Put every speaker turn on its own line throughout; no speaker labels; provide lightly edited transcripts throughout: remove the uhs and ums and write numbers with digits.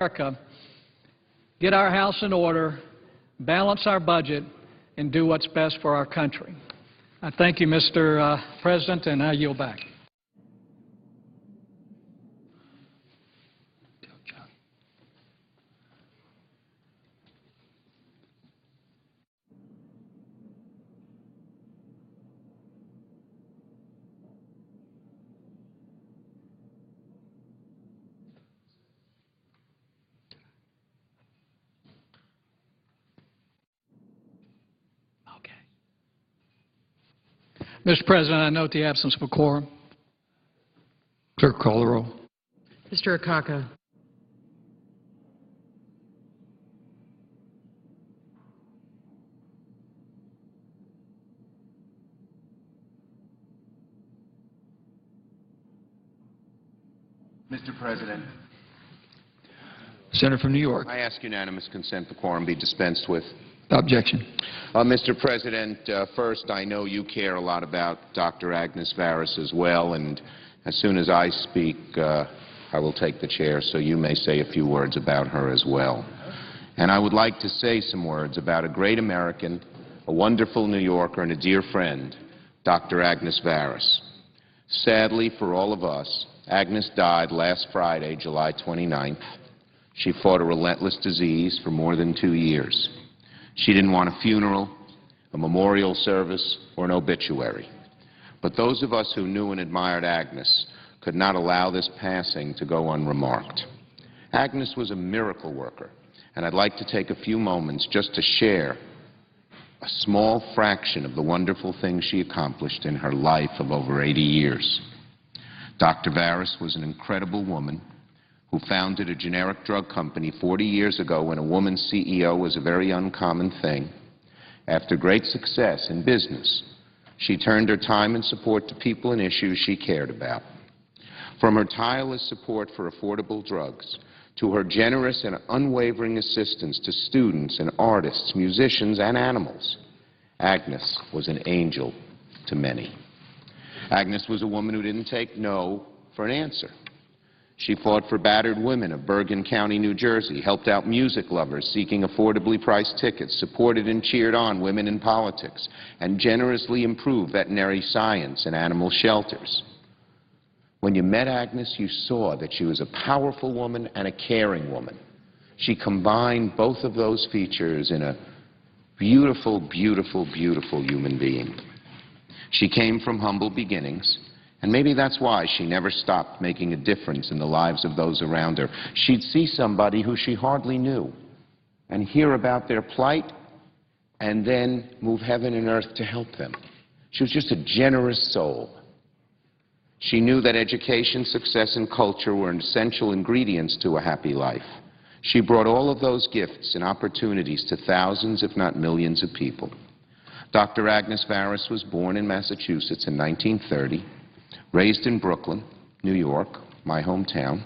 America, get our house in order, balance our budget, and do what's best for our country. I thank you, Mr. President, and I yield back. Mr. President, I note the absence of a quorum.
Clerk, call the roll.
Mr. Akaka.
Mr. President.
Senator from New York.
I ask unanimous consent the quorum be dispensed with.
Objection.
Mr. President, first, I know you care a lot about Dr. Agnes Varus as well, and as soon as I speak, I will take the chair, so you may say a few words about her as well. And I would like to say some words about a great American, a wonderful New Yorker, and a dear friend, Dr. Agnes Varus. Sadly, for all of us, Agnes died last Friday, July 29th. She fought a relentless disease for more than 2 years. She didn't want a funeral, a memorial service, or an obituary. But those of us who knew and admired Agnes could not allow this passing to go unremarked. Agnes was a miracle worker, and I'd like to take a few moments just to share a small fraction of the wonderful things she accomplished in her life of over 80 years. Dr. Varus was an incredible woman who founded a generic drug company 40 years ago when a woman CEO was a very uncommon thing. After great success in business, she turned her time and support to people and issues she cared about. From her tireless support for affordable drugs to her generous and unwavering assistance to students and artists, musicians, and animals, Agnes was an angel to many. Agnes was a woman who didn't take no for an answer. She fought for battered women of Bergen County, New Jersey, helped out music lovers seeking affordably priced tickets, supported and cheered on women in politics, and generously improved veterinary science and animal shelters. When you met Agnes, you saw that she was a powerful woman and a caring woman. She combined both of those features in a beautiful, beautiful, beautiful human being. She came from humble beginnings, and maybe that's why she never stopped making a difference in the lives of those around her. She'd see somebody who she hardly knew and hear about their plight and then move heaven and earth to help them. She was just a generous soul. She knew that education, success, and culture were essential ingredients to a happy life. She brought all of those gifts and opportunities to thousands, if not millions, of people. Dr. Agnes Varus was born in Massachusetts in 1930. Raised in Brooklyn, New York, my hometown.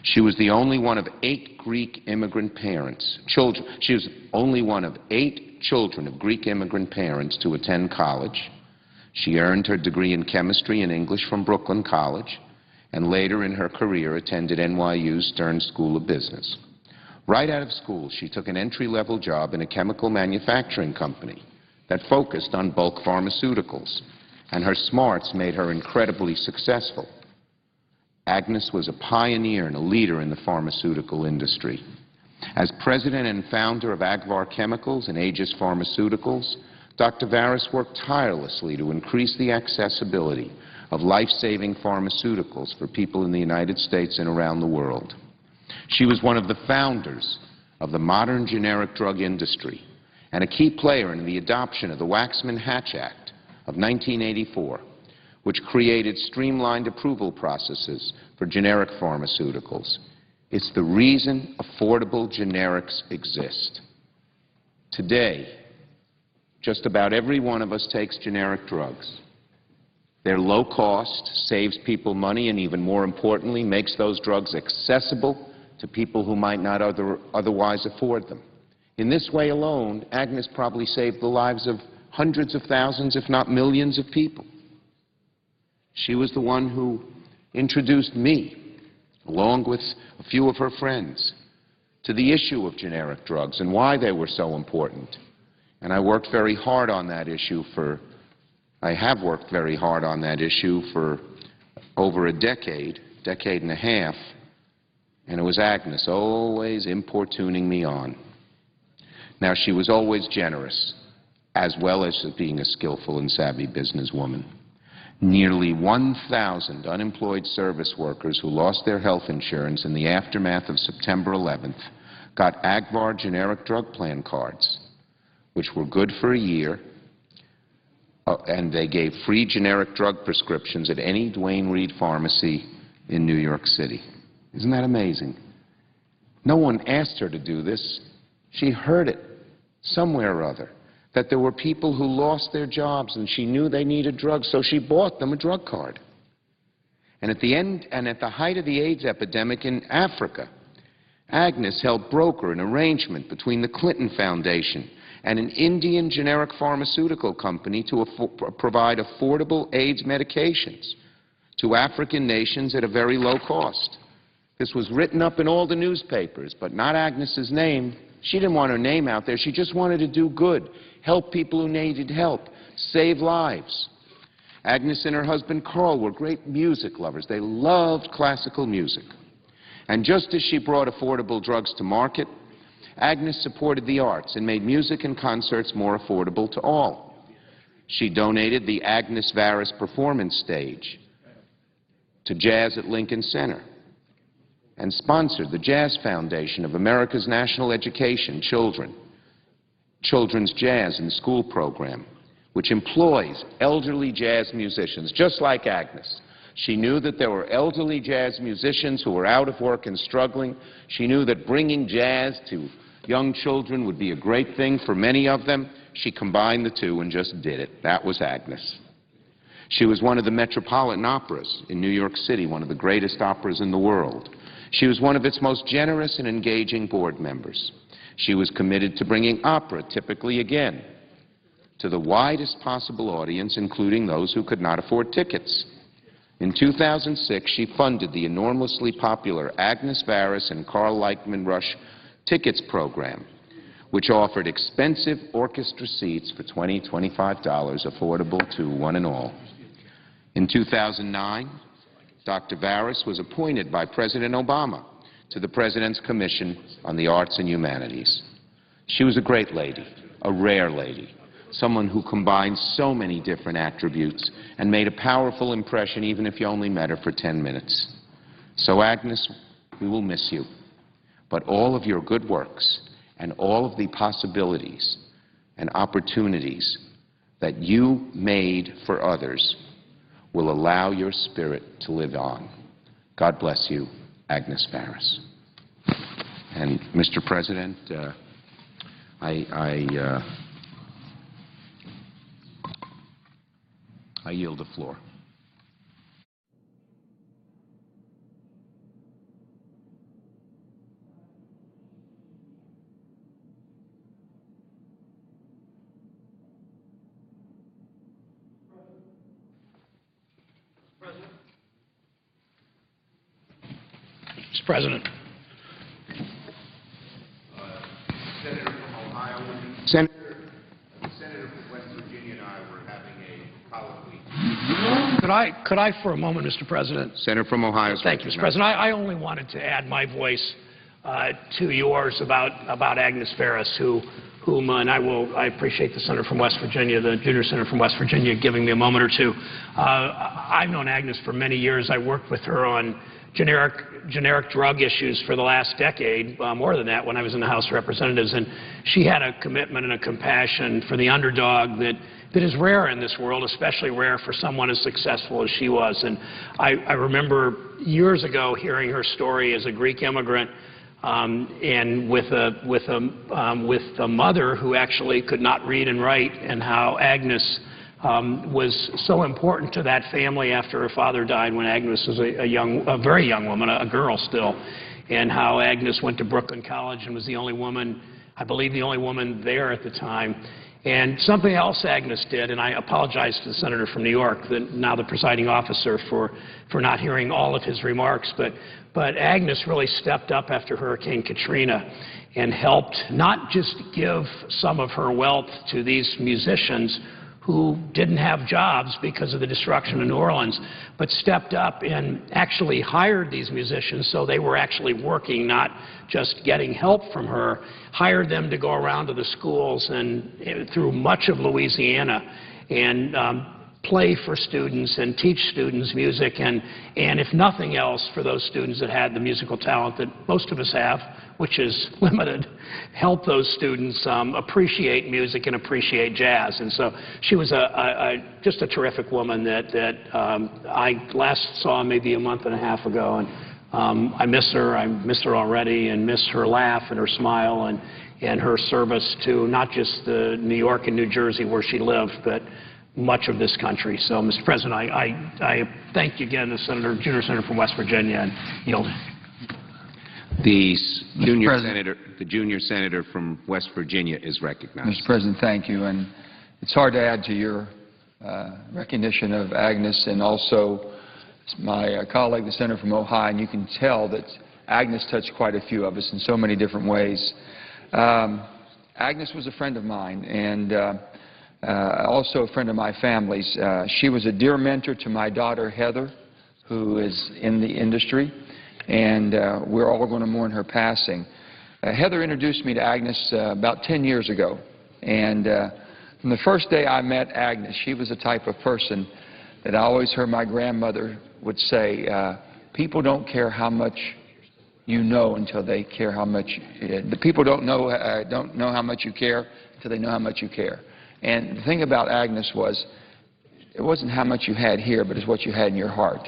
She was the only one of 8 Greek immigrant parents, children. She was only one of 8 children of Greek immigrant parents to attend college. She earned her degree in chemistry and English from Brooklyn College, and later in her career attended NYU's Stern School of Business. Right out of school, she took an entry-level job in a chemical manufacturing company that focused on bulk pharmaceuticals, and her smarts made her incredibly successful. Agnes was a pioneer and a leader in the pharmaceutical industry. As president and founder of Agvar Chemicals and Aegis Pharmaceuticals, Dr. Varus worked tirelessly to increase the accessibility of life-saving pharmaceuticals for people in the United States and around the world. She was one of the founders of the modern generic drug industry and a key player in the adoption of the Waxman-Hatch Act of 1984, which created streamlined approval processes for generic pharmaceuticals. It's the reason affordable generics exist. Today, just about every one of us takes generic drugs. They're low cost, saves people money, and even more importantly, makes those drugs accessible to people who might not otherwise afford them. In this way alone, Agnes probably saved the lives of hundreds of thousands, if not millions, of people. She was the one who introduced me, along with a few of her friends, to the issue of generic drugs and why they were so important. And I have worked very hard on that issue for over a decade and a half, and it was Agnes always importuning me on. Now, she was always generous, as well as being a skillful and savvy businesswoman. Nearly 1,000 unemployed service workers who lost their health insurance in the aftermath of September 11th got AGVAR generic drug plan cards, which were good for a year, and they gave free generic drug prescriptions at any Duane Reade pharmacy in New York City. Isn't that amazing? No one asked her to do this. She heard it somewhere or other, that there were people who lost their jobs and she knew they needed drugs, so she bought them a drug card. And at the height of the AIDS epidemic in Africa, Agnes helped broker an arrangement between the Clinton Foundation and an Indian generic pharmaceutical company to provide affordable AIDS medications to African nations at a very low cost. This was written up in all the newspapers, but not Agnes's name. She didn't want her name out there. She just wanted to do good, help people who needed help, save lives. Agnes and her husband Carl were great music lovers. They loved classical music. And just as she brought affordable drugs to market, Agnes supported the arts and made music and concerts more affordable to all. She donated the Agnes Varis Performance Stage to Jazz at Lincoln Center and sponsored the Jazz Foundation of America's National Education Children's Jazz and School Program, which employs elderly jazz musicians, just like Agnes. She knew that there were elderly jazz musicians who were out of work and struggling. She knew that bringing jazz to young children would be a great thing for many of them. She combined the two and just did it. That was Agnes. She was one of the Metropolitan Operas in New York City, one of the greatest operas in the world. She was one of its most generous and engaging board members. She was committed to bringing opera, typically again, to the widest possible audience, including those who could not afford tickets. In 2006, she funded the enormously popular Agnes Varis and Carl Leichtman Rush Tickets program, which offered expensive orchestra seats for $20, $25, affordable to one and all. In 2009, Dr. Varis was appointed by President Obama to the President's Commission on the Arts and Humanities. She was a great lady, a rare lady, someone who combined so many different attributes and made a powerful impression even if you only met her for 10 minutes. So, Agnes, we will miss you. But all of your good works and all of the possibilities and opportunities that you made for others will allow your spirit to live on. God bless you, Agnes Varis. And, Mr. President, I yield the floor.
Mr. President.
Senator from Ohio. Senator from West Virginia and I were having a colloquy.
Could I for a moment, Mr. President?
Senator from Ohio.
Thank you, Mr. President. I only wanted to add my voice to yours about Agnes Varis, I appreciate the Senator from West Virginia, the junior Senator from West Virginia, giving me a moment or two. I've known Agnes for many years. I worked with her on generic drug issues for the last decade, more than that, when I was in the House of Representatives, and she had a commitment and a compassion for the underdog that is rare in this world, especially rare for someone as successful as she was. And I remember years ago hearing her story as a Greek immigrant and with a mother who actually could not read and write, and how Agnes was so important to that family after her father died when Agnes was a very young woman, a girl still, and how Agnes went to Brooklyn College and was the only woman, I believe the only woman there at the time. And something else Agnes did, and I apologize to the senator from New York, now the presiding officer, for not hearing all of his remarks, but Agnes really stepped up after Hurricane Katrina and helped not just give some of her wealth to these musicians who didn't have jobs because of the destruction in New Orleans, but stepped up and actually hired these musicians so they were actually working, not just getting help from her, hired them to go around to the schools and through much of Louisiana and play for students and teach students music, and if nothing else, for those students that had the musical talent that most of us have, which is limited, help those students appreciate music and appreciate jazz. And so she was just a terrific woman that I last saw maybe a month and a half ago, and I miss her. I miss her already, and miss her laugh and her smile and her service to not just New York and New Jersey where she lived, but much of this country. So, Mr. President, I thank you again, the junior senator from West Virginia, and yield.
The junior senator from West Virginia is recognized.
Mr. President, thank you. And it's hard to add to your recognition of Agnes and also my colleague, the senator from Ohio, and you can tell that Agnes touched quite a few of us in so many different ways. Agnes was a friend of mine and also a friend of my family's. She was a dear mentor to my daughter, Heather, who is in the industry, and we're all going to mourn her passing. Heather introduced me to Agnes about 10 years ago, and from the first day I met Agnes, she was the type of person that I always heard my grandmother would say, people don't care how much you know until they care how much, the people don't know how much you care until they know how much you care. And the thing about Agnes was, it wasn't how much you had here, but it's what you had in your heart.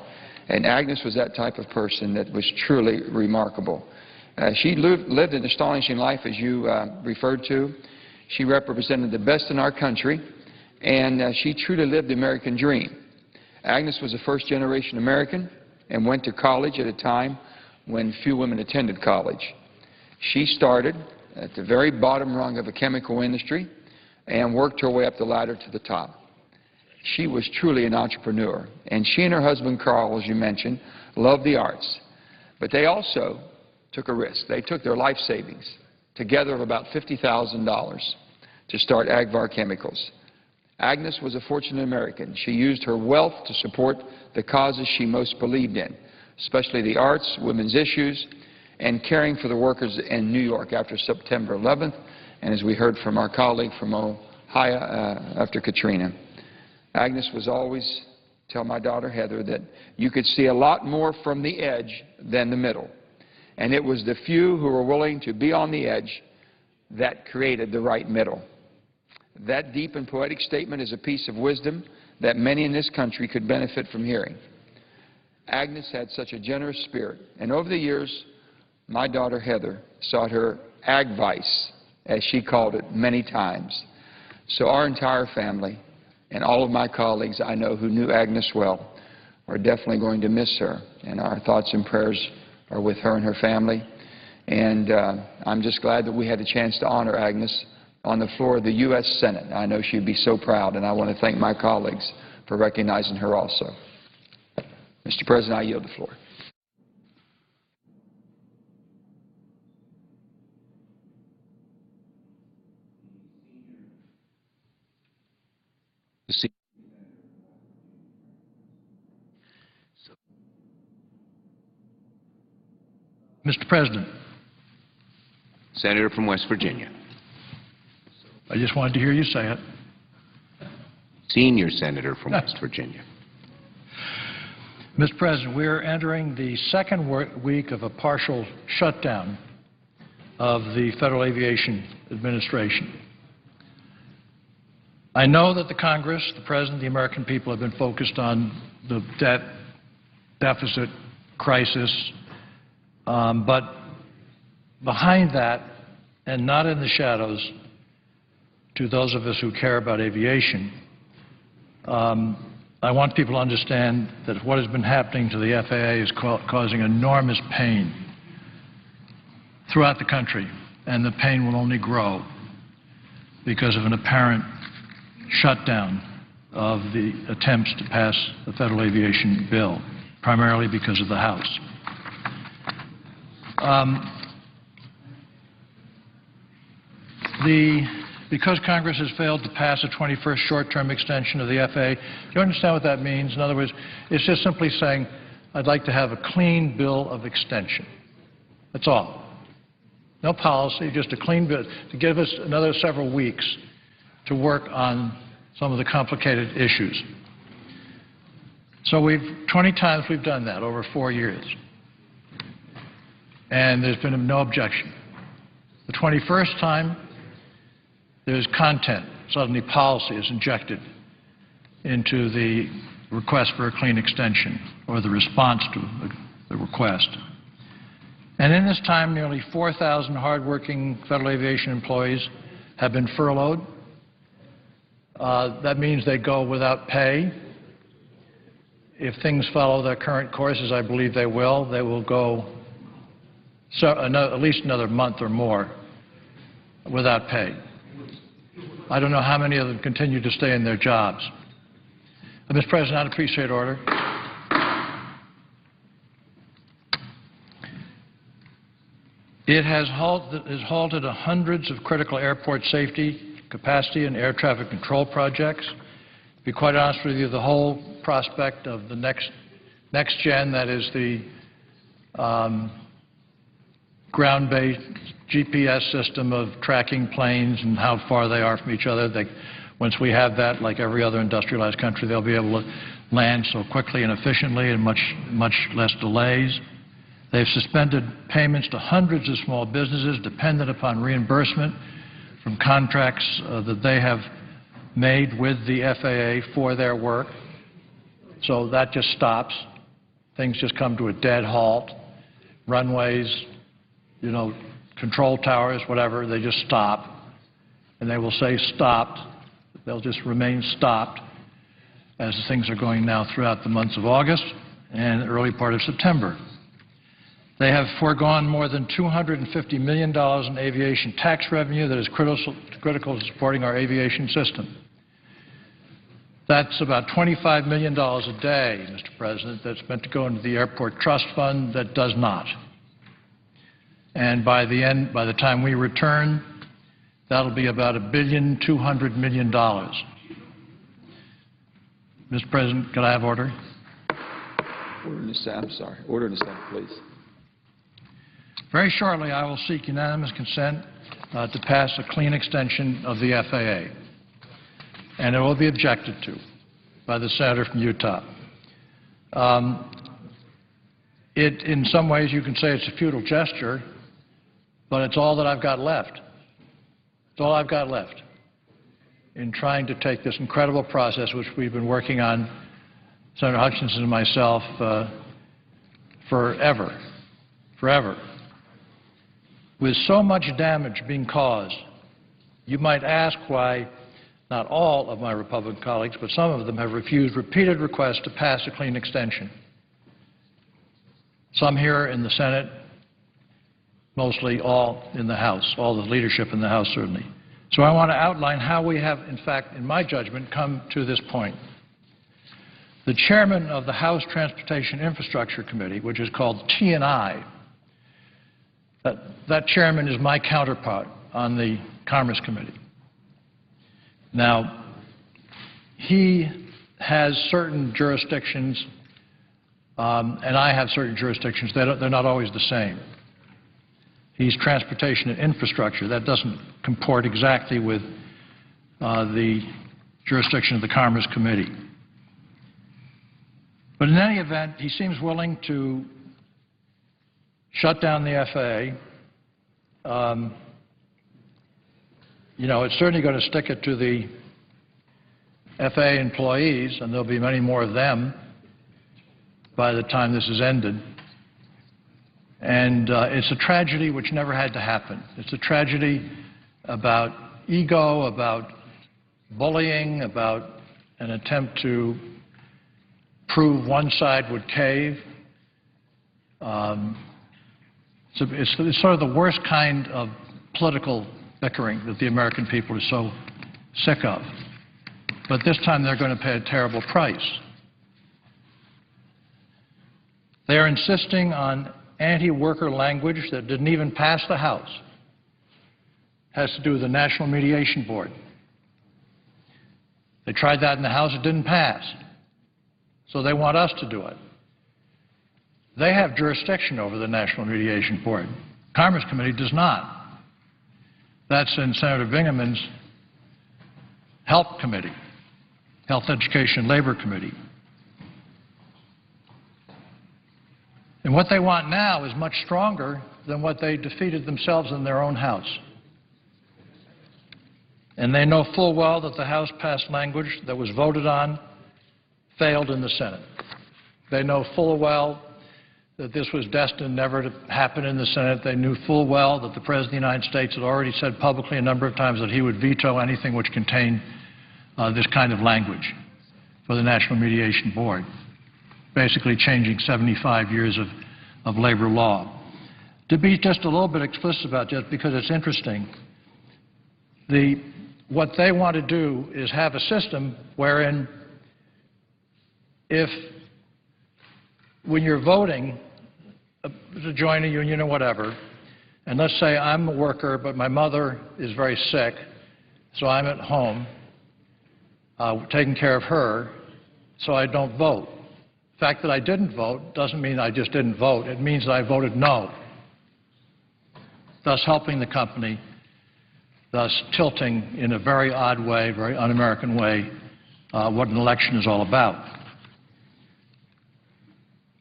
And Agnes was that type of person that was truly remarkable. She lived an astonishing life, as you referred to. She represented the best in our country, and she truly lived the American dream. Agnes was a first-generation American and went to college at a time when few women attended college. She started at the very bottom rung of a chemical industry and worked her way up the ladder to the top. She was truly an entrepreneur, and she and her husband, Carl, as you mentioned, loved the arts. But they also took a risk. They took their life savings, together of about $50,000, to start Agvar Chemicals. Agnes was a fortunate American. She used her wealth to support the causes she most believed in, especially the arts, women's issues, and caring for the workers in New York after September 11th, and as we heard from our colleague from Ohio after Katrina. Agnes was always, tell my daughter Heather, that you could see a lot more from the edge than the middle. And it was the few who were willing to be on the edge that created the right middle. That deep and poetic statement is a piece of wisdom that many in this country could benefit from hearing. Agnes had such a generous spirit, and over the years, my daughter Heather sought her advice, as she called it, many times. So our entire family and all of my colleagues I know who knew Agnes well are definitely going to miss her, and our thoughts and prayers are with her and her family. And I'm just glad that we had a chance to honor Agnes on the floor of the U.S. Senate. I know she'd be so proud, and I want to thank my colleagues for recognizing her also. Mr. President, I yield the floor.
Mr. President,
Senator from West Virginia.
I just wanted to hear you say it.
Senior Senator from West Virginia.
Mr. President, we are entering the second week of a partial shutdown of the Federal Aviation Administration. I know that the Congress, the President, the American people have been focused on the debt deficit crisis, but behind that, and not in the shadows, to those of us who care about aviation, I want people to understand that what has been happening to the FAA is causing enormous pain throughout the country, and the pain will only grow. because of an apparent shutdown of the attempts to pass the federal aviation bill, primarily because of the House. Because Congress has failed to pass a 21st short-term extension of the FAA, do you understand what that means? In other words, it's just simply saying, I'd like to have a clean bill of extension. That's all. No policy, just a clean bill to give us another several weeks to work on some of the complicated issues. So 20 times we've done that over 4 years. And there's been no objection. The 21st time, there's content. Suddenly policy is injected into the request for a clean extension or the response to the request. And in this time, nearly 4,000 hardworking federal aviation employees have been furloughed. That means they go without pay. If things follow their current course, as I believe they will go at least another month or more without pay. I don't know how many of them continue to stay in their jobs. Mr. President, I'd appreciate order. It has halted hundreds of critical airport safety, capacity, and air traffic control projects. To be quite honest with you, the whole prospect of the next gen, that is the ground-based GPS system of tracking planes and how far they are from each other. Once we have that, like every other industrialized country, they'll be able to land so quickly and efficiently and much less delays. They've suspended payments to hundreds of small businesses dependent upon reimbursement from contracts that they have made with the FAA for their work. So that just stops. Things just come to a dead halt. Runways, control towers, whatever, they just stop. And they will say stopped. They'll just remain stopped as things are going now throughout the months of August and the early part of September. They have foregone more than $250 million in aviation tax revenue that is critical to supporting our aviation system. That's about $25 million a day, Mr. President, that's meant to go into the airport trust fund that does not. And by the time we return, that'll be about $1.2 billion. Mr. President, can I have order?
Order in the Senate, I'm sorry. Order in the Senate, please.
Very shortly, I will seek unanimous consent to pass a clean extension of the FAA. And it will be objected to by the senator from Utah. In some ways, you can say it's a futile gesture, but it's all that I've got left. It's all I've got left in trying to take this incredible process, which we've been working on, Senator Hutchinson and myself, forever. With so much damage being caused, you might ask why not all of my Republican colleagues, but some of them have refused repeated requests to pass a clean extension. Some here in the Senate, mostly all in the House, all the leadership in the House certainly. So I want to outline how we have, in fact, in my judgment, come to this point. The chairman of the House Transportation Infrastructure Committee, which is called T&I, that chairman is my counterpart on the Commerce Committee. Now, he has certain jurisdictions, and I have certain jurisdictions. They're not always the same. He's transportation and infrastructure. That doesn't comport exactly with the jurisdiction of the Commerce Committee. But in any event, he seems willing to shut down the FAA. It's certainly going to stick it to the FAA employees, and there'll be many more of them by the time this is ended. And it's a tragedy which never had to happen. It's a tragedy about ego, about bullying, about an attempt to prove one side would cave. It's sort of the worst kind of political bickering that the American people are so sick of. But this time they're going to pay a terrible price. They are insisting on anti-worker language that didn't even pass the House. It has to do with the National Mediation Board. They tried that in the House, it didn't pass. So they want us to do it. They have jurisdiction over the National Mediation Board. Commerce Committee does not. That's in Senator Bingham's Health Committee, Health, Education, Labor Committee. And what they want now is much stronger than what they defeated themselves in their own House. And they know full well that the House passed language that was voted on, failed in the Senate. They know full well that this was destined never to happen in the Senate. They knew full well that the President of the United States had already said publicly a number of times that he would veto anything which contained this kind of language for the National Mediation Board, basically changing 75 years of labor law. To be just a little bit explicit about this, because it's interesting, what they want to do is have a system wherein when you're voting to join a union or whatever, and let's say I'm a worker but my mother is very sick, so I'm at home taking care of her, so I don't vote. The fact that I didn't vote doesn't mean I just didn't vote. It means that I voted no, thus helping the company, thus tilting in a very odd way, very un-American way, what an election is all about.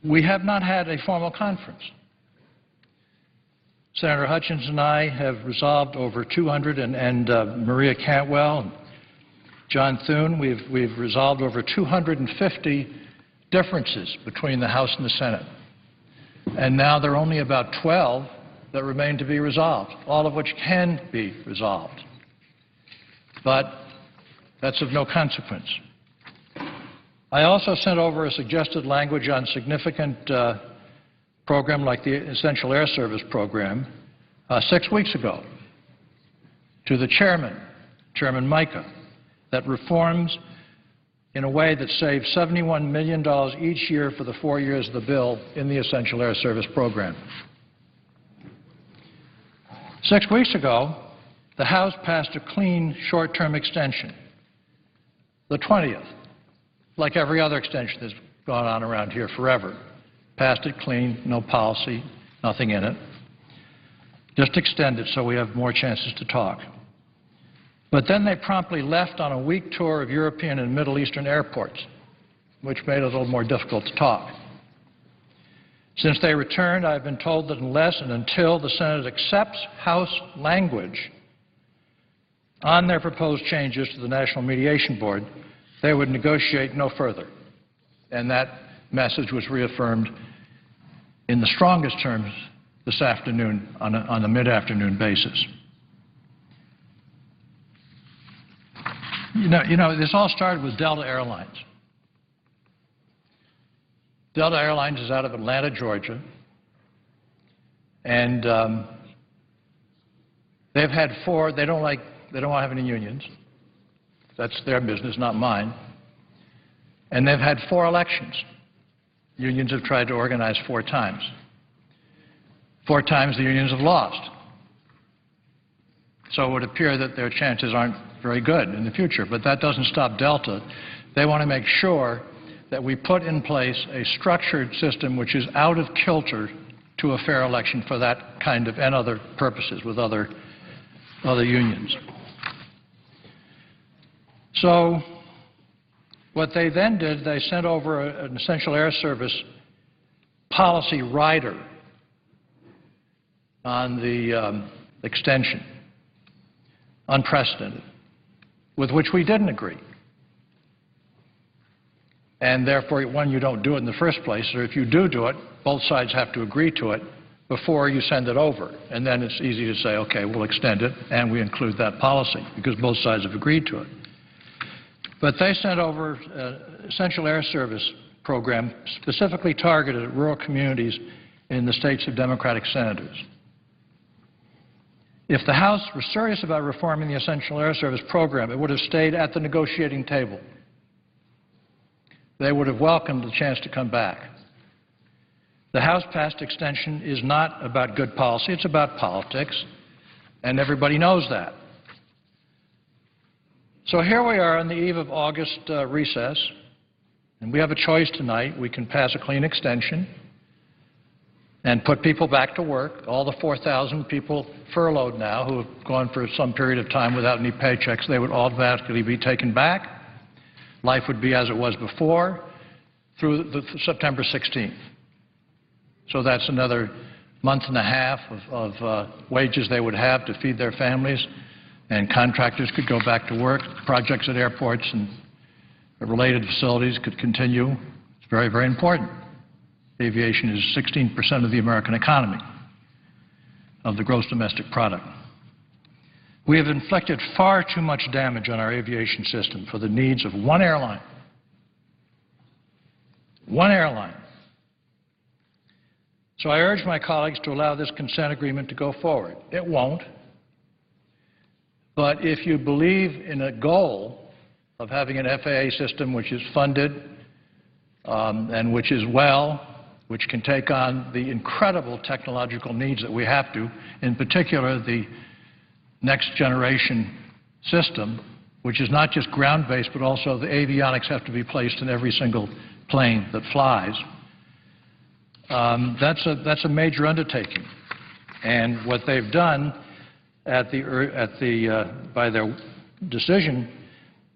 We have not had a formal conference. Senator Hutchins and I have resolved over 200, and Maria Cantwell and John Thune, we've resolved over 250 differences between the House and the Senate. And now there are only about 12 that remain to be resolved, all of which can be resolved. But that's of no consequence. I also sent over a suggested language on significant program like the Essential Air Service program 6 weeks ago to the chairman, Chairman Mica, that reforms in a way that saves $71 million each year for the 4 years of the bill in the Essential Air Service program. 6 weeks ago, the House passed a clean short-term extension, the 20th, like every other extension that's gone on around here forever. Passed it clean, no policy, nothing in it. Just extend it so we have more chances to talk. But then they promptly left on a week tour of European and Middle Eastern airports, which made it a little more difficult to talk. Since they returned, I've been told that unless and until the Senate accepts House language on their proposed changes to the National Mediation Board, they would negotiate no further. And that message was reaffirmed in the strongest terms this afternoon on a mid-afternoon basis. You know, this all started with Delta Airlines. Delta Airlines is out of Atlanta, Georgia, and they've had they don't want to have any unions. That's their business, not mine. And they've had 4 elections. Unions have tried to organize 4 times. 4 times the unions have lost. So it would appear that their chances aren't very good in the future. But that doesn't stop Delta. They want to make sure that we put in place a structured system which is out of kilter to a fair election for that kind of and other purposes with other unions. So what they then did, they sent over an Essential Air Service policy rider on the extension, unprecedented, with which we didn't agree. And therefore, one, you don't do it in the first place, or if you do it, both sides have to agree to it before you send it over. And then it's easy to say, okay, we'll extend it, and we include that policy, because both sides have agreed to it. But they sent over an Essential Air Service program specifically targeted at rural communities in the states of Democratic senators. If the House was serious about reforming the Essential Air Service program, it would have stayed at the negotiating table. They would have welcomed the chance to come back. The House-passed extension is not about good policy, it's about politics, and everybody knows that. So here we are on the eve of August recess, and we have a choice tonight. We can pass a clean extension and put people back to work. All the 4,000 people furloughed now who have gone for some period of time without any paychecks, they would automatically be taken back. Life would be as it was before through September 16th. So that's another month and a half of wages they would have to feed their families, and contractors could go back to work. Projects at airports and related facilities could continue. It's very, very important. Aviation is 16% of the American economy, of the gross domestic product. We have inflicted far too much damage on our aviation system for the needs of one airline. One airline. So I urge my colleagues to allow this consent agreement to go forward. It won't. But if you believe in a goal of having an FAA system which is funded and which is which can take on the incredible technological needs that we have to, in particular the next generation system, which is not just ground-based, but also the avionics have to be placed in every single plane that flies. That's a major undertaking. And what they've done by their decision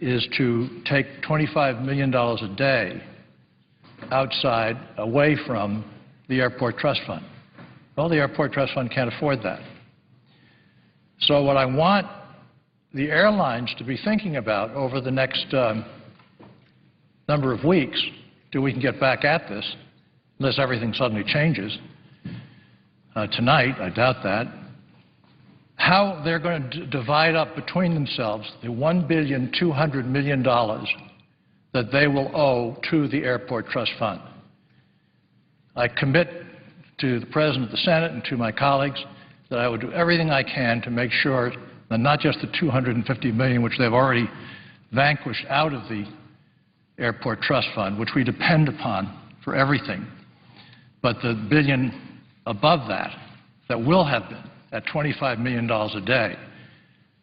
is to take $25 million a day outside, away from the Airport Trust Fund. Well, the Airport Trust Fund can't afford that. So what I want the airlines to be thinking about over the next number of weeks, till we can get back at this, unless everything suddenly changes tonight, I doubt that, how they're going to divide up between themselves the $1.2 billion that they will owe to the Airport Trust Fund. I commit to the President of the Senate and to my colleagues that I will do everything I can to make sure that not just the $250 million, which they've already vanquished out of the Airport Trust Fund, which we depend upon for everything, but the billion above that, that will have been at $25 million a day,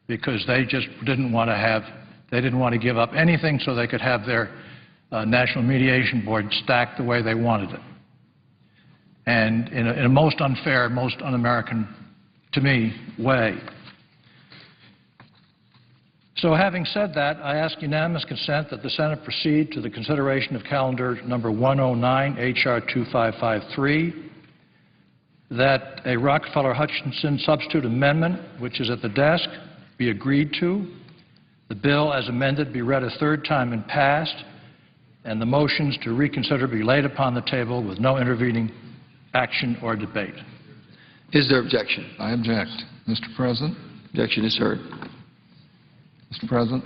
because they just didn't want to give up anything so they could have their National Mediation Board stacked the way they wanted it. And in a most unfair, most un-American, to me, way. So having said that, I ask unanimous consent that the Senate proceed to the consideration of calendar number 109, H.R. 2553, that a Rockefeller-Hutchinson substitute amendment, which is at the desk, be agreed to, the bill as amended be read a third time and passed, and the motions to reconsider be laid upon the table with no intervening action or debate.
Is there objection?
I object. Mr. President?
Objection is heard.
Mr. President?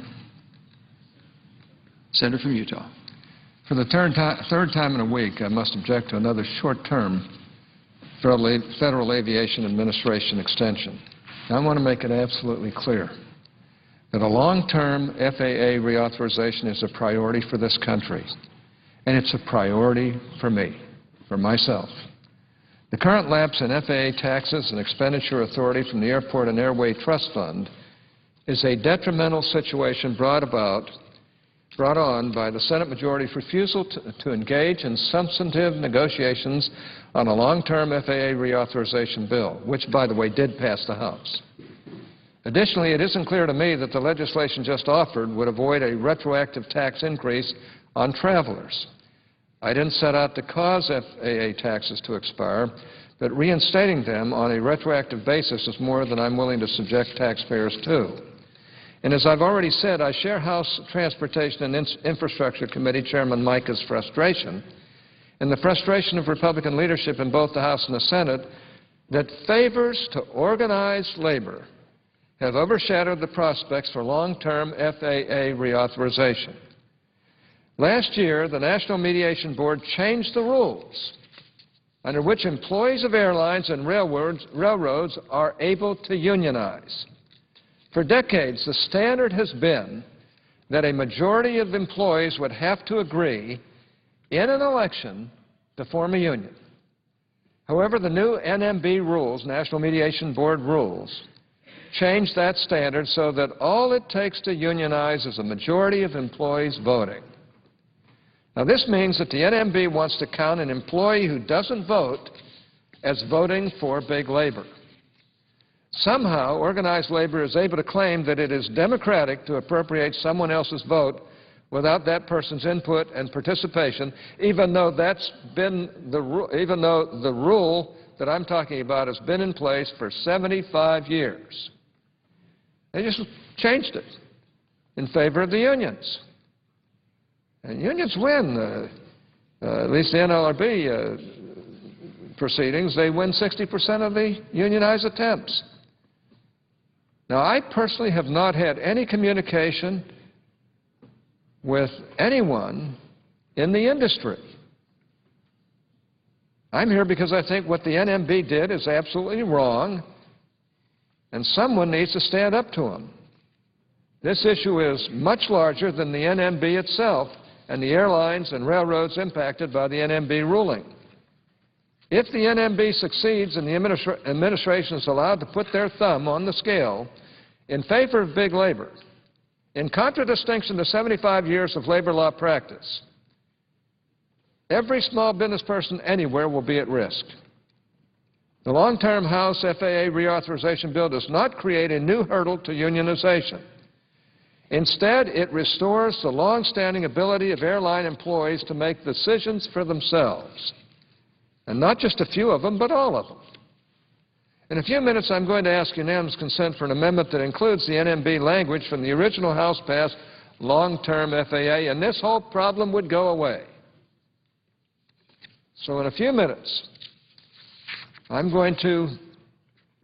Senator from Utah.
For the third time in a week, I must object to another short-term Federal Aviation Administration extension. Now, I want to make it absolutely clear that a long-term FAA reauthorization is a priority for this country, and it's a priority for me, for myself. The current lapse in FAA taxes and expenditure authority from the Airport and Airway Trust Fund is a detrimental situation brought on by the Senate majority's refusal to engage in substantive negotiations on a long-term FAA reauthorization bill, which, by the way, did pass the House. Additionally, it isn't clear to me that the legislation just offered would avoid a retroactive tax increase on travelers. I didn't set out to cause FAA taxes to expire, but reinstating them on a retroactive basis is more than I'm willing to subject taxpayers to. And as I've already said, I share House Transportation and Infrastructure Committee Chairman Mica's frustration and the frustration of Republican leadership in both the House and the Senate that favors to organized labor have overshadowed the prospects for long-term FAA reauthorization. Last year, the National Mediation Board changed the rules under which employees of airlines and railroads are able to unionize. For decades, the standard has been that a majority of employees would have to agree in an election to form a union. However, the new NMB rules, National Mediation Board rules, changed that standard so that all it takes to unionize is a majority of employees voting. Now, this means that the NMB wants to count an employee who doesn't vote as voting for big labor. Somehow, organized labor is able to claim that it is democratic to appropriate someone else's vote without that person's input and participation, even though the rule that I'm talking about has been in place for 75 years. They just changed it in favor of the unions. And unions win, at least the NLRB proceedings, they win 60% of the unionized attempts. Now, I personally have not had any communication with anyone in the industry. I'm here because I think what the NMB did is absolutely wrong, and someone needs to stand up to them. This issue is much larger than the NMB itself and the airlines and railroads impacted by the NMB ruling. If the NMB succeeds and the administration is allowed to put their thumb on the scale in favor of big labor, in contradistinction to 75 years of labor law practice, every small business person anywhere will be at risk. The long-term House FAA reauthorization bill does not create a new hurdle to unionization. Instead, it restores the long-standing ability of airline employees to make decisions for themselves, and not just a few of them, but all of them. In a few minutes, I'm going to ask unanimous consent for an amendment that includes the NMB language from the original House-passed long-term FAA, and this whole problem would go away. So in a few minutes, I'm going to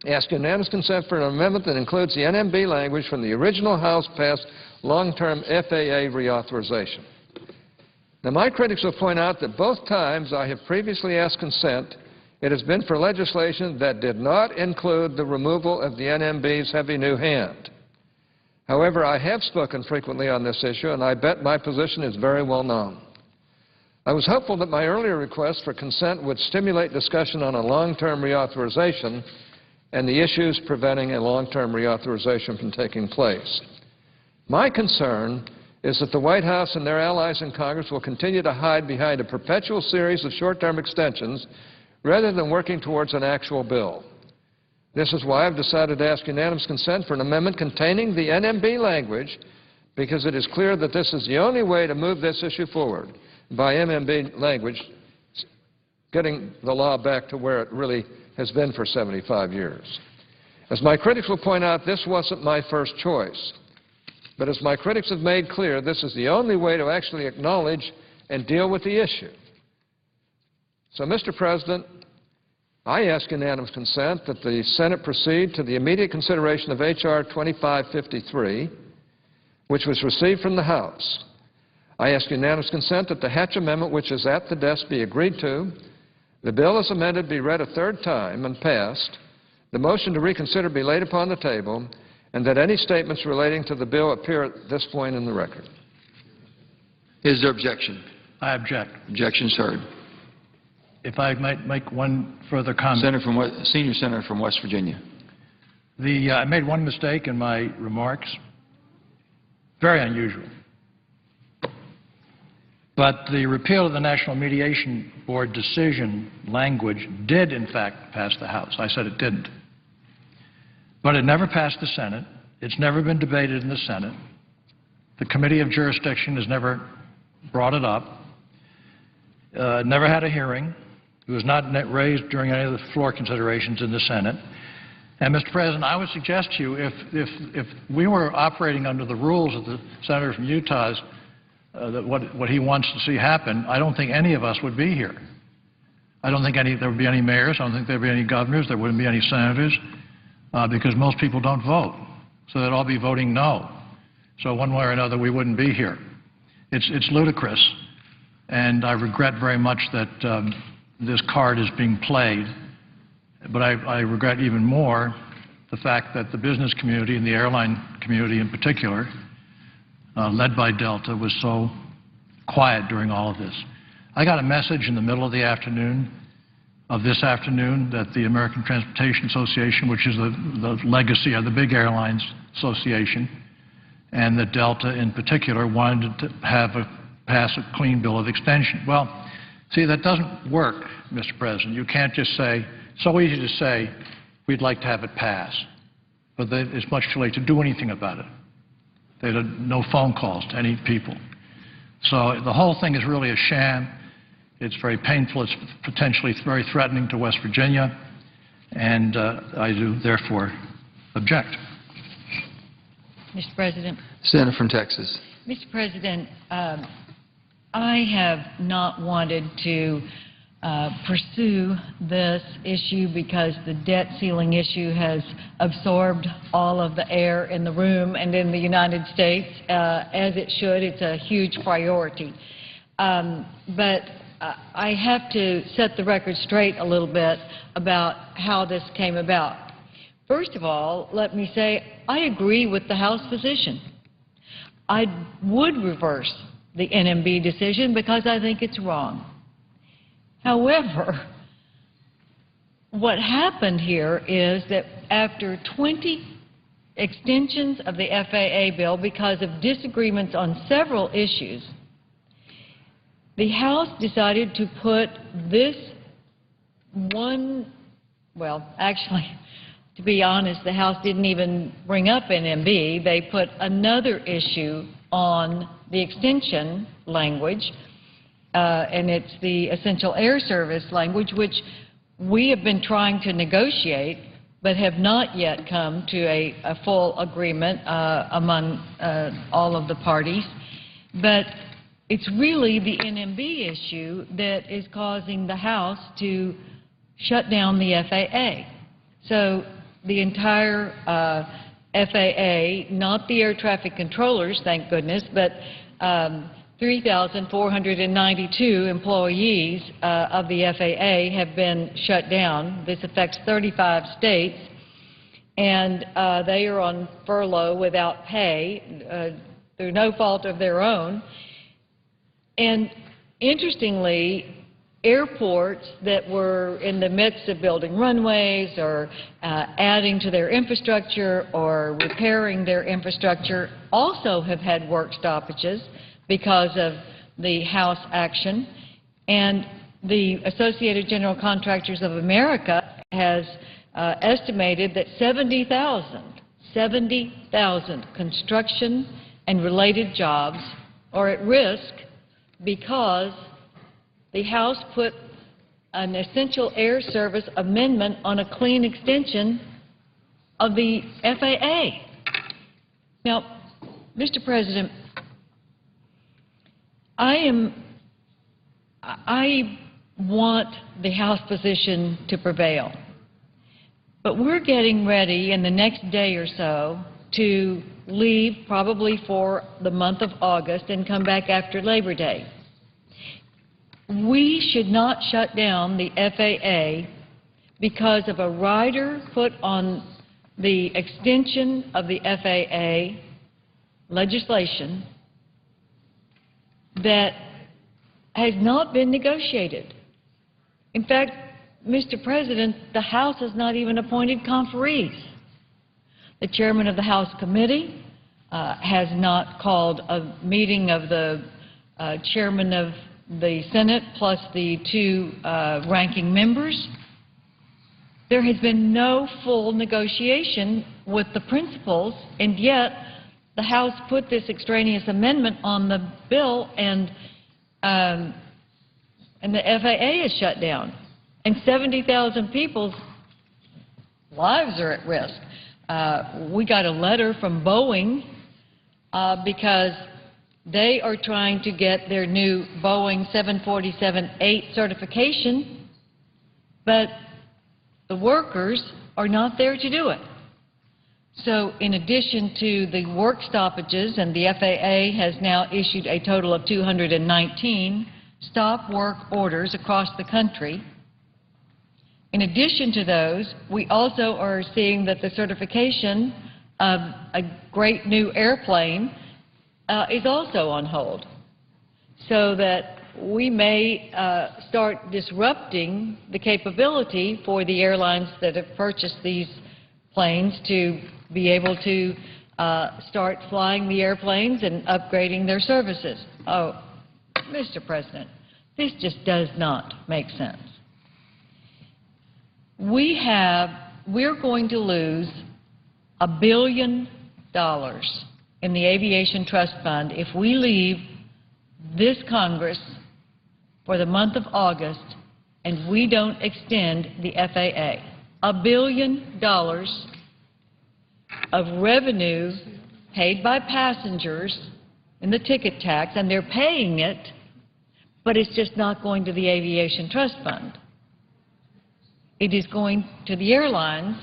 ask unanimous consent for an amendment that includes the NMB language from the original House-passed long-term FAA reauthorization. Now, my critics will point out that both times I have previously asked consent, it has been for legislation that did not include the removal of the NMB's heavy new hand. However, I have spoken frequently on this issue, and I bet my position is very well known. I was hopeful that my earlier request for consent would stimulate discussion on a long-term reauthorization and the issues preventing a long-term reauthorization from taking place. My concern is that the White House and their allies in Congress will continue to hide behind a perpetual series of short-term extensions rather than working towards an actual bill. This is why I've decided to ask unanimous consent for an amendment containing the NMB language, because it is clear that this is the only way to move this issue forward, by NMB language, getting the law back to where it really has been for 75 years. As my critics will point out, this wasn't my first choice. But as my critics have made clear, this is the only way to actually acknowledge and deal with the issue. So, Mr. President, I ask unanimous consent that the Senate proceed to the immediate consideration of H.R. 2553, which was received from the House. I ask unanimous consent that the Hatch Amendment, which is at the desk, be agreed to, the bill as amended be read a third time and passed, the motion to reconsider be laid upon the table, and that any statements relating to the bill appear at this point in the record.
Is there objection?
I object.
Objection is heard.
If I might make one further comment.
Senior Senator from West Virginia.
I made one mistake in my remarks. Very unusual. But the repeal of the National Mediation Board decision language did, in fact, pass the House. I said it didn't. But it never passed the Senate. It's never been debated in the Senate. The Committee of Jurisdiction has never brought it up. Never had a hearing. It was not raised during any of the floor considerations in the Senate. And, Mr. President, I would suggest to you, if we were operating under the rules of the Senator from Utah's, what he wants to see happen, I don't think any of us would be here. I don't think there would be any mayors. I don't think there would be any governors. There wouldn't be any senators, because most people don't vote. So they'd all be voting no. So one way or another, we wouldn't be here. It's ludicrous, and I regret very much that this card is being played. But I regret even more the fact that the business community and the airline community in particular, led by Delta, was so quiet during all of this. I got a message in the middle of the afternoon of this afternoon that the American Transportation Association, which is the legacy of the big airlines association, and that Delta in particular wanted to pass a clean bill of extension. Well, see, that doesn't work, Mr. President. You can't just say, so easy to say, we'd like to have it pass, but it's much too late to do anything about it. They had no phone calls to any people. So the whole thing is really a sham. It's very painful. It's potentially very threatening to West Virginia, and I do therefore object.
Mr. President.
Senator from Texas.
Mr. President, I have not wanted to pursue this issue because the debt ceiling issue has absorbed all of the air in the room and in the United States, as it should. It's a huge priority. But I have to set the record straight a little bit about how this came about. First of all, let me say I agree with the House position. I would reverse the NMB decision because I think it's wrong. However, what happened here is that after 20 extensions of the FAA bill because of disagreements on several issues, the House decided to put this one, well, actually, to be honest, the House didn't even bring up NMB. They put another issue on the extension language, and it's the essential air service language, which we have been trying to negotiate but have not yet come to a full agreement among all of the parties. But it's really the NMB issue that is causing the House to shut down the FAA. So the entire FAA, not the air traffic controllers, thank goodness, but 3,492 employees of the FAA have been shut down. This affects 35 states, and they are on furlough without pay through no fault of their own. And interestingly, airports that were in the midst of building runways or adding to their infrastructure or repairing their infrastructure also have had work stoppages because of the House action. And the Associated General Contractors of America has estimated that 70,000 construction and related jobs are at risk because the House put an essential air service amendment on a clean extension of the FAA. Now, Mr. President, I want the House position to prevail, but we're getting ready in the next day or so to leave probably for the month of August and come back after Labor Day. We should not shut down the FAA because of a rider put on the extension of the FAA legislation that has not been negotiated. In fact, Mr. President, the House has not even appointed conferees. The chairman of the House committee has not called a meeting of the chairman of the Senate plus the two ranking members. There has been no full negotiation with the principals, and yet the House put this extraneous amendment on the bill, and the FAA is shut down, and 70,000 people's lives are at risk. We got a letter from Boeing because they are trying to get their new Boeing 747-8 certification, but the workers are not there to do it. So in addition to the work stoppages, and the FAA has now issued a total of 219 stop work orders across the country. In addition to those, we also are seeing that the certification of a great new airplane is also on hold, so that we may start disrupting the capability for the airlines that have purchased these planes to be able to start flying the airplanes and upgrading their services. Oh, Mr. President, this just does not make sense. We're going to lose $1 billion in the Aviation Trust Fund if we leave this Congress for the month of August and we don't extend the FAA. $1 billion of revenue paid by passengers in the ticket tax, and they're paying it, but it's just not going to the Aviation Trust Fund. It is going to the airlines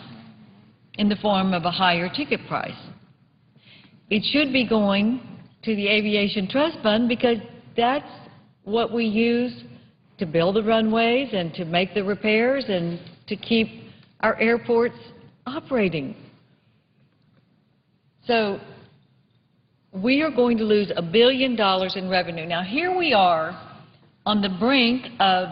in the form of a higher ticket price. It should be going to the Aviation Trust Fund because that's what we use to build the runways and to make the repairs and to keep our airports operating. So we are going to lose $1 billion in revenue. Now, here we are on the brink of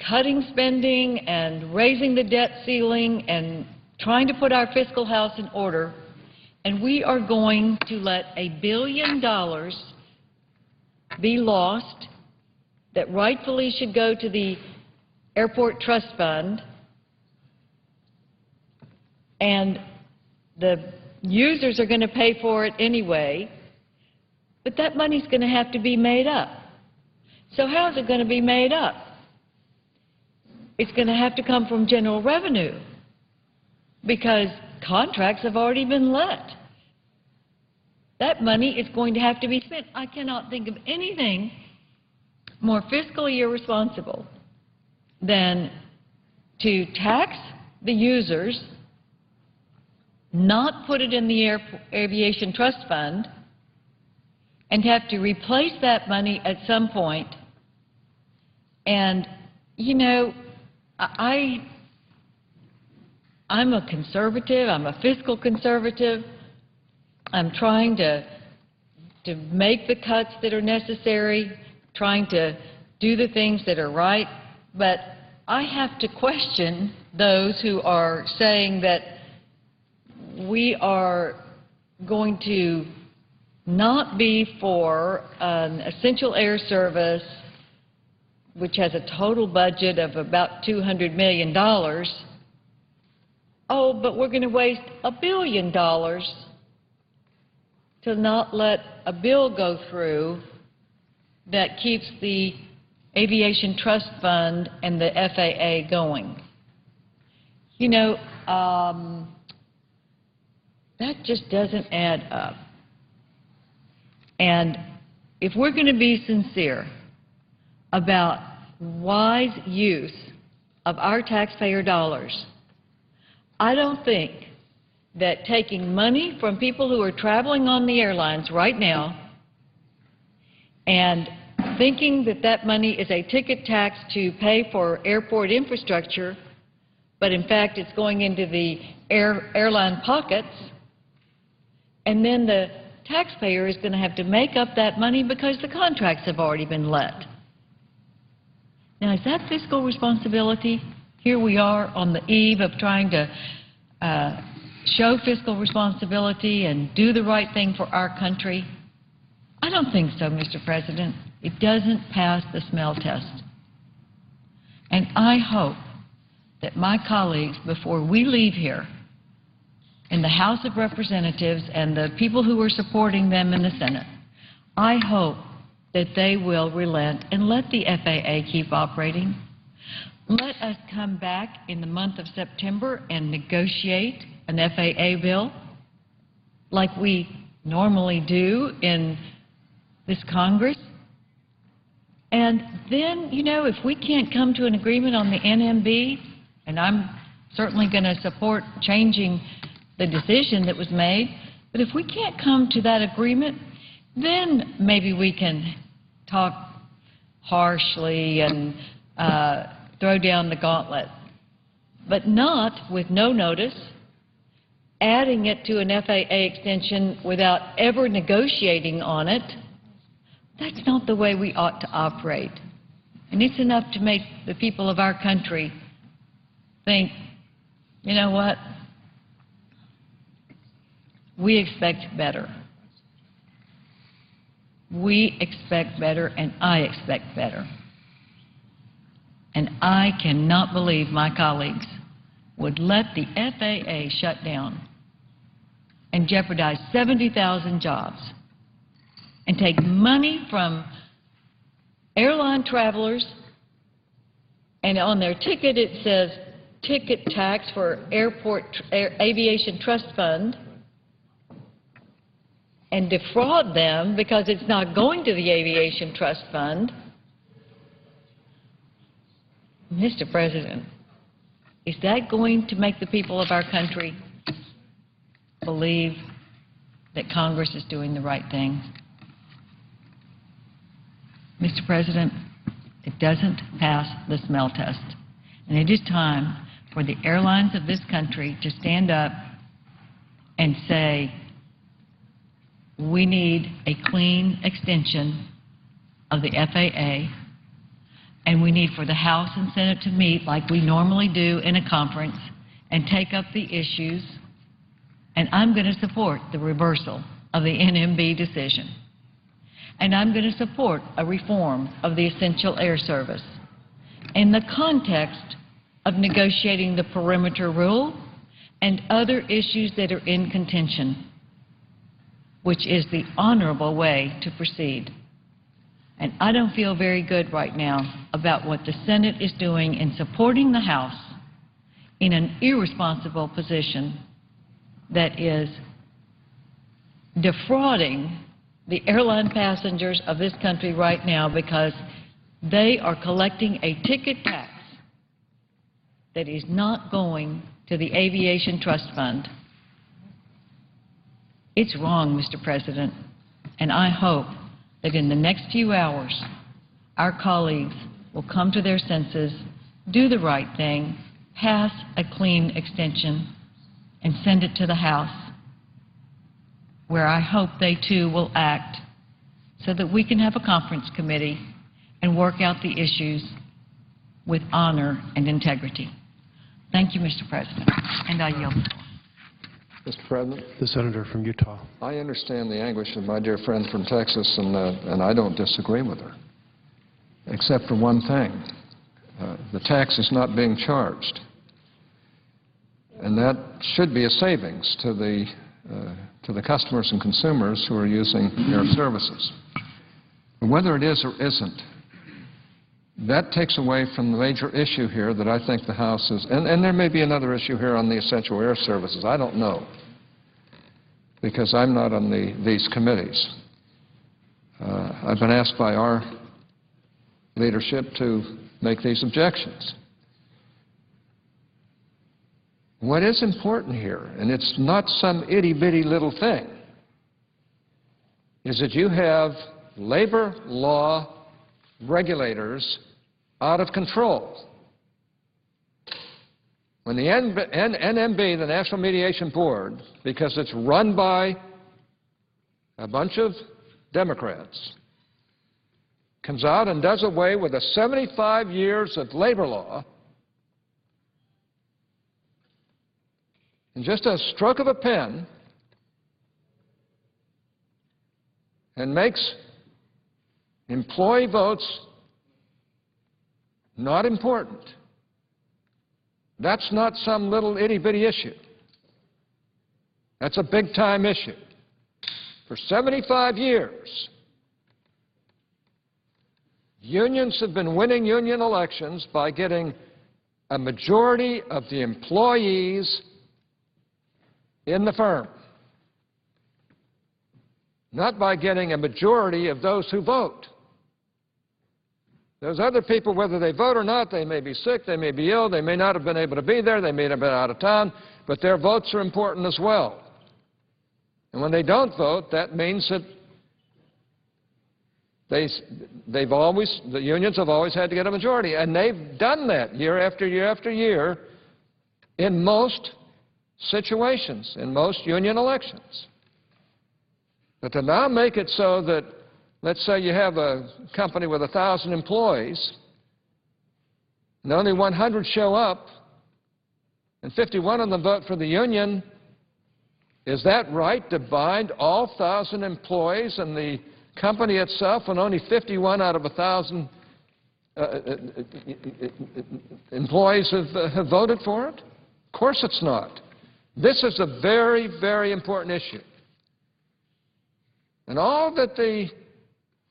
cutting spending and raising the debt ceiling and trying to put our fiscal house in order, and we are going to let $1 billion be lost that rightfully should go to the Airport Trust Fund, and the users are going to pay for it anyway, but that money's going to have to be made up. So how is it going to be made up? It's going to have to come from general revenue because contracts have already been let. That money is going to have to be spent. I cannot think of anything more fiscally irresponsible than to tax the users, not put it in the Aviation Trust Fund, and have to replace that money at some point. And, you know, I'm a conservative. I'm a fiscal conservative. I'm trying to make the cuts that are necessary, trying to do the things that are right. But I have to question those who are saying that we are going to not be for an essential air service, which has a total budget of about $200 million. Oh, but we're going to waste $1 billion to not let a bill go through that keeps the Aviation Trust Fund and the FAA going. You know, that just doesn't add up. And if we're going to be sincere about wise use of our taxpayer dollars, I don't think that taking money from people who are traveling on the airlines right now and thinking that that money is a ticket tax to pay for airport infrastructure, but in fact it's going into the airline pockets, and then the taxpayer is going to have to make up that money because the contracts have already been let. Now, is that fiscal responsibility? Here we are on the eve of trying to show fiscal responsibility and do the right thing for our country. I don't think so, Mr. President. It doesn't pass the smell test. And I hope that my colleagues, before we leave here, in the House of Representatives and the people who are supporting them in the Senate, I hope that they will relent and let the FAA keep operating. Let us come back in the month of September and negotiate an FAA bill like we normally do in this Congress. And then, you know, if we can't come to an agreement on the NMB, and I'm certainly going to support changing the decision that was made, but if we can't come to that agreement, then maybe we can talk harshly and throw down the gauntlet, but not with no notice, adding it to an FAA extension without ever negotiating on it. That's not the way we ought to operate. And it's enough to make the people of our country think, you know what, we expect better. We expect better, and I expect better. And I cannot believe my colleagues would let the FAA shut down and jeopardize 70,000 jobs and take money from airline travelers, and on their ticket it says ticket tax for aviation trust fund, and defraud them because it's not going to the aviation trust fund. Mr. President, is that going to make the people of our country believe that Congress is doing the right thing? Mr. President, it doesn't pass the smell test. And it is time for the airlines of this country to stand up and say, we need a clean extension of the FAA, and we need for the House and Senate to meet like we normally do in a conference and take up the issues. And I'm going to support the reversal of the NMB decision. And I'm going to support a reform of the Essential Air Service in the context of negotiating the perimeter rule and other issues that are in contention, which is the honorable way to proceed. And I don't feel very good right now about what the Senate is doing in supporting the House in an irresponsible position that is defrauding the airline passengers of this country right now because they are collecting a ticket tax that is not going to the Aviation Trust Fund. It's wrong, Mr. President, and I hope that in the next few hours our colleagues will come to their senses, do the right thing, pass a clean extension, and send it to the House, where I hope they too will act so that we can have a conference committee and work out the issues with honor and integrity. Thank you, Mr. President, and I yield.
Mr. President?
The senator from Utah.
I understand the anguish of my dear friend from Texas, and I don't disagree with her, except for one thing. The tax is not being charged, and that should be a savings to the customers and consumers who are using air services. But whether it is or isn't, that takes away from the major issue here that I think the House is, and there may be another issue here on the essential air services. I don't know, because I'm not on these committees. I've been asked by our leadership to make these objections. What is important here, and it's not some itty-bitty little thing, is that you have labor law regulators out of control. When the NMB, the National Mediation Board, because it's run by a bunch of Democrats, comes out and does away with the 75 years of labor law, in just a stroke of a pen, and makes employee votes not important. That's not some little itty-bitty issue. That's a big-time issue. For 75 years, unions have been winning union elections by getting a majority of the employees in the firm, not by getting a majority of those who vote. Those other people, whether they vote or not, they may be sick, they may be ill, they may not have been able to be there, they may have been out of town, but their votes are important as well. And when they don't vote, that means that the unions have always had to get a majority, and they've done that year after year after year in most situations, in most union elections. But to now make it so that, let's say you have a company with 1,000 employees, and only 100 show up, and 51 of them vote for the union, is that right to bind all 1,000 employees and the company itself when only 51 out of 1,000 employees have voted for it? Of course it's not. This is a very, very important issue. And all that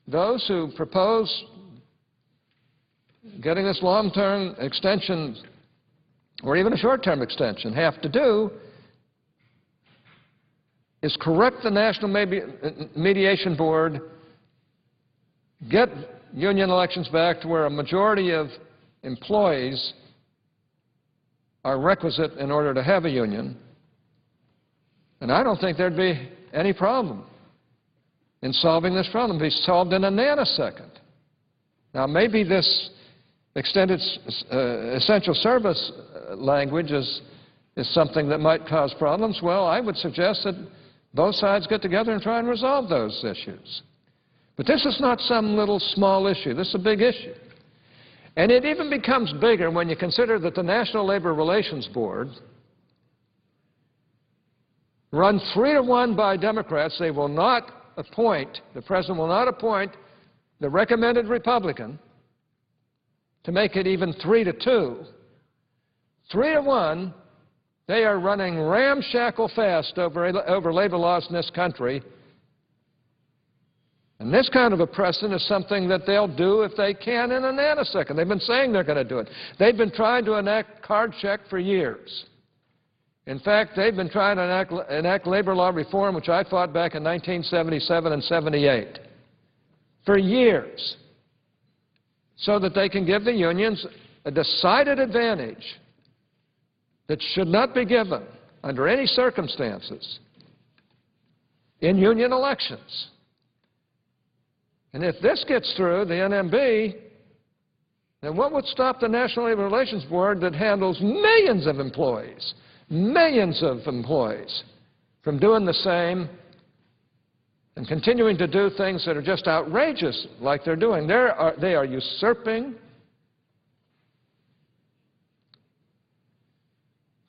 those who propose getting this long-term extension or even a short-term extension have to do is correct the National Mediation Board, get union elections back to where a majority of employees are requisite in order to have a union, and I don't think there'd be any problem in solving this problem. It'd be solved in a nanosecond. Now, maybe this extended essential service language is something that might cause problems. Well, I would suggest that both sides get together and try and resolve those issues. But this is not some little small issue. This is a big issue. And it even becomes bigger when you consider that the National Labor Relations Board, run 3-1 by Democrats, they will not appoint, the President will not appoint the recommended Republican to make it even 3-2. 3-1, they are running ramshackle fast over labor laws in this country. And this kind of a precedent is something that they'll do if they can in a nanosecond. They've been saying they're going to do it. They've been trying to enact card check for years. In fact, they've been trying to enact labor law reform, which I fought back in 1977 and 78, for years, so that they can give the unions a decided advantage that should not be given under any circumstances in union elections. And if this gets through, the NMB, then what would stop the National Labor Relations Board that handles millions of employees, from doing the same and continuing to do things that are just outrageous like they're doing? They are usurping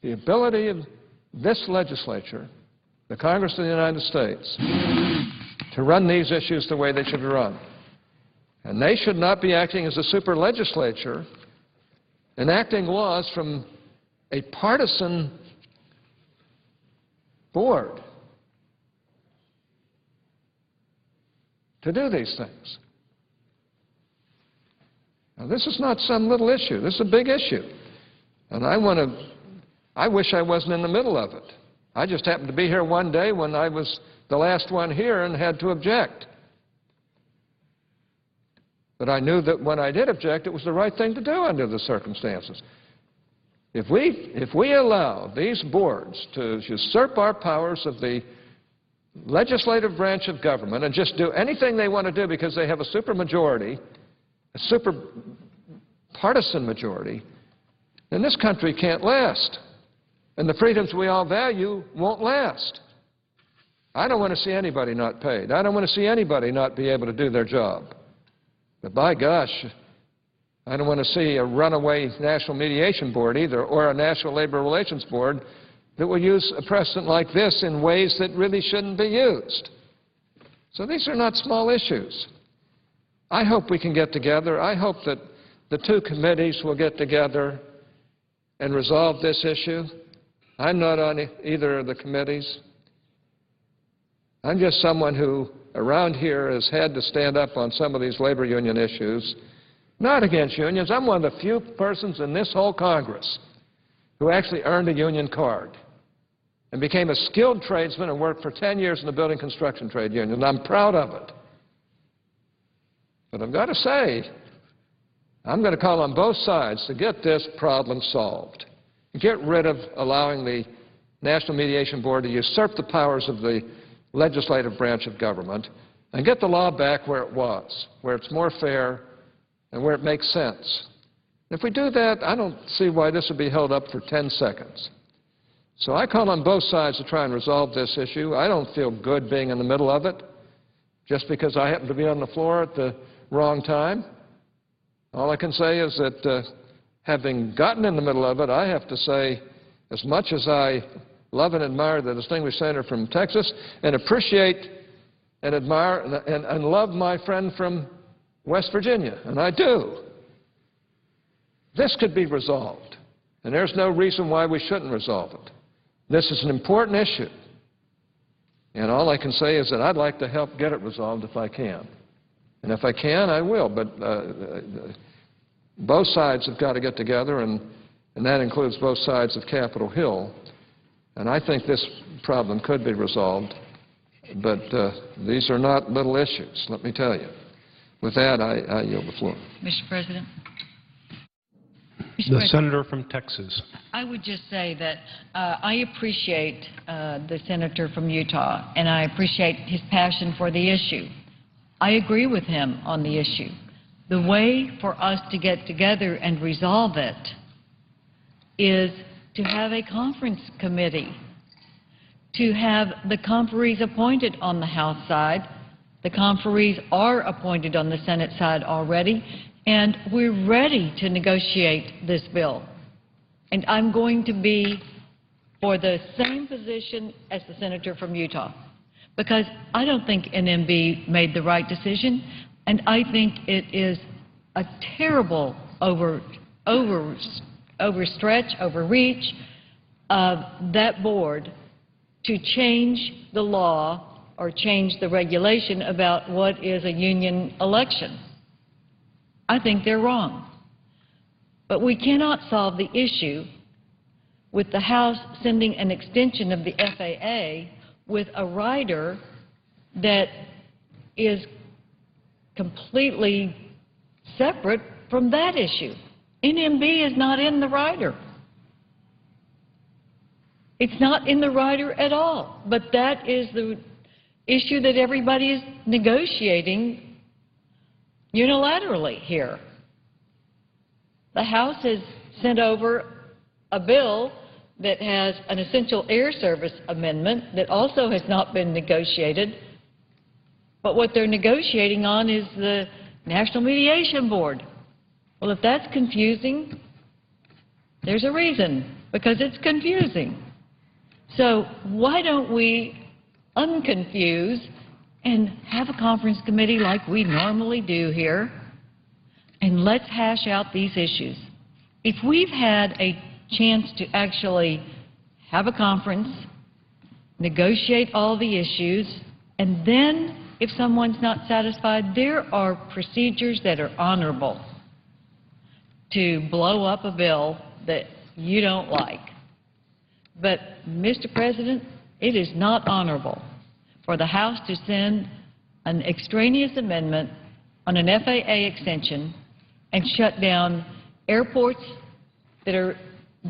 the ability of this legislature, the Congress of the United States, to run these issues the way they should be run. And they should not be acting as a super legislature, enacting laws from a partisan board to do these things. Now, this is not some little issue. This is a big issue. And I wish I wasn't in the middle of it. I just happened to be here one day when I was the last one here and had to object. But I knew that when I did object, it was the right thing to do under the circumstances. If we allow these boards to usurp our powers of the legislative branch of government and just do anything they want to do because they have a supermajority, a super partisan majority, then this country can't last. And the freedoms we all value won't last. I don't want to see anybody not paid. I don't want to see anybody not be able to do their job. But by gosh, I don't want to see a runaway National Mediation Board either, or a National Labor Relations Board that will use a precedent like this in ways that really shouldn't be used. So these are not small issues. I hope we can get together. I hope that the two committees will get together and resolve this issue. I'm not on either of the committees. I'm just someone who, around here, has had to stand up on some of these labor union issues. Not against unions. I'm one of the few persons in this whole Congress who actually earned a union card and became a skilled tradesman and worked for 10 years in the building construction trade union, and I'm proud of it. But I've got to say, I'm going to call on both sides to get this problem solved. Get rid of allowing the National Mediation Board to usurp the powers of the legislative branch of government and get the law back where it was, where it's more fair and where it makes sense. If we do that, I don't see why this would be held up for 10 seconds. So I call on both sides to try and resolve this issue. I don't feel good being in the middle of it just because I happen to be on the floor at the wrong time. All I can say is that having gotten in the middle of it, I have to say, as much as I love and admire the distinguished senator from Texas and appreciate and admire and love my friend from West Virginia, and I do, this could be resolved, and there's no reason why we shouldn't resolve it. This is an important issue, and all I can say is that I'd like to help get it resolved if I can. And if I can, I will, but both sides have got to get together, and that includes both sides of Capitol Hill. And I think this problem could be resolved, but these are not little issues, let me tell you. With that, I yield the floor.
Mr. President.
The senator from Texas.
I would just say that I appreciate the senator from Utah, and I appreciate his passion for the issue. I agree with him on the issue. The way for us to get together and resolve it is to have a conference committee, to have the conferees appointed on the House side. The conferees are appointed on the Senate side already, and we're ready to negotiate this bill. And I'm going to be for the same position as the senator from Utah, because I don't think NMB made the right decision, and I think it is a terrible overreach of that board to change the law or change the regulation about what is a union election. I think they're wrong. But we cannot solve the issue with the House sending an extension of the FAA with a rider that is completely separate from that issue. NMB is not in the rider. It's not in the rider at all. But that is the issue that everybody is negotiating unilaterally here. The House has sent over a bill that has an essential air service amendment that also has not been negotiated. But what they're negotiating on is the National Mediation Board. Well, if that's confusing, there's a reason, because it's confusing. So why don't we unconfuse and have a conference committee like we normally do here, and let's hash out these issues. If we've had a chance to actually have a conference, negotiate all the issues, and then if someone's not satisfied, there are procedures that are honorable to blow up a bill that you don't like. But, Mr. President, it is not honorable for the House to send an extraneous amendment on an FAA extension and shut down airports that are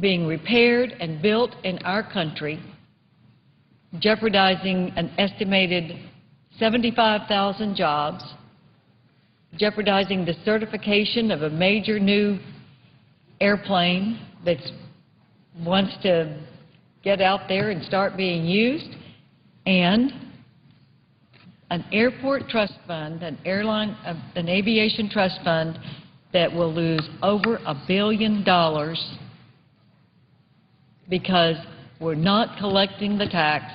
being repaired and built in our country, jeopardizing an estimated 75,000 jobs, jeopardizing the certification of a major new airplane that wants to get out there and start being used, and an airport trust fund, an aviation trust fund that will lose over $1 billion because we're not collecting the tax,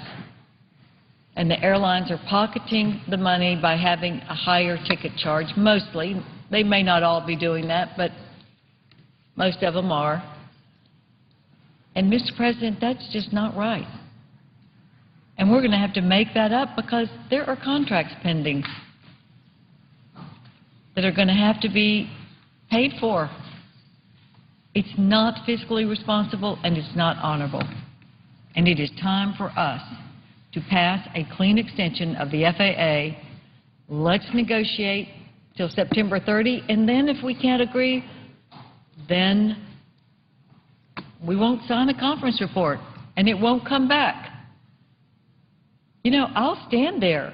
and the airlines are pocketing the money by having a higher ticket charge, mostly. They may not all be doing that, but most of them are. And, Mr. President, that's just not right. And we're going to have to make that up because there are contracts pending that are going to have to be paid for. It's not fiscally responsible and it's not honorable. And it is time for us to pass a clean extension of the FAA. Let's negotiate till September 30, and then if we can't agree, then we won't sign a conference report, and it won't come back. You know, I'll stand there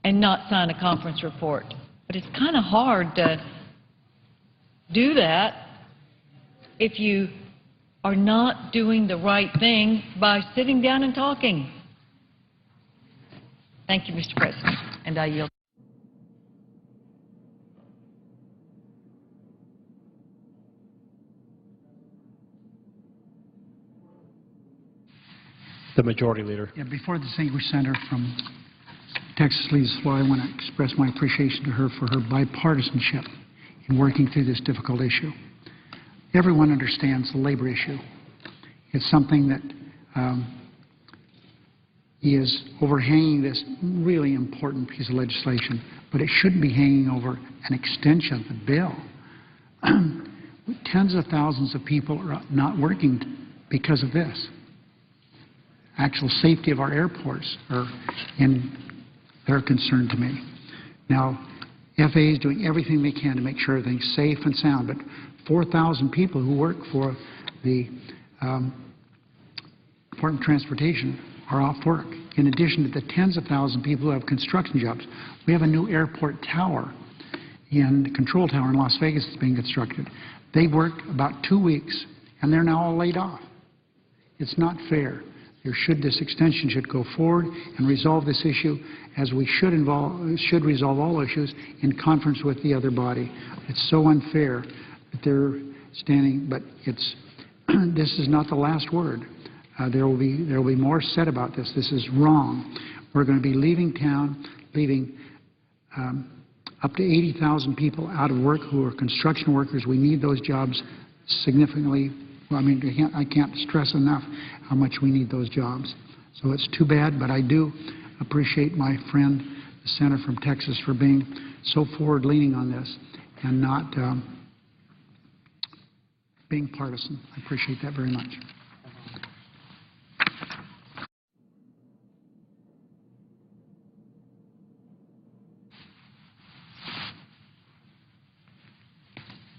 and not sign a conference report. But it's kind of hard to do that if you are not doing the right thing by sitting down and talking. Thank you, Mr. President, and I yield.
The Majority Leader.
Yeah, before the distinguished senator from Texas leaves the floor, I want to express my appreciation to her for her bipartisanship in working through this difficult issue. Everyone understands the labor issue. It's something that is overhanging this really important piece of legislation, but it shouldn't be hanging over an extension of the bill. Tens of thousands of people are not working because of this. Actual safety of our airports they're a concern to me. Now, FAA is doing everything they can to make sure everything's safe and sound, but 4,000 people who work for the Department of Transportation are off work, in addition to the tens of thousands of people who have construction jobs. We have a new airport tower, the control tower in Las Vegas that's being constructed. They worked about 2 weeks, and they're now all laid off. It's not fair. This extension should go forward and resolve this issue, as we should resolve all issues in conference with the other body. It's so unfair that they're standing, but this is not the last word. There will be more said about this. This is wrong. We're going to be leaving town, leaving up to 80,000 people out of work who are construction workers. We need those jobs significantly. Well, I mean, I can't stress enough how much we need those jobs. So it's too bad, but I do appreciate my friend, the senator from Texas, for being so forward-leaning on this and not being partisan. I appreciate that very much.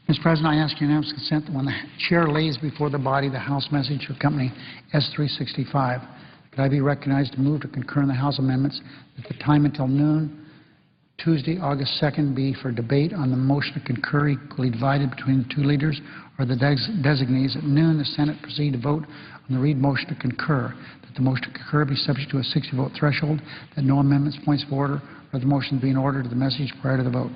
Mr. President, I ask unanimous consent that when the chair lays before the body the House message of Company S-365, could I be recognized to move to concur in the House amendments that the time until noon, Tuesday, August 2nd, be for debate on the motion to concur equally divided between the two leaders or the designees. At noon, the Senate proceed to vote on the Reid motion to concur, that the motion to concur be subject to a 60-vote threshold, that no amendments, points of order, or the motion be in order to the message prior to the vote.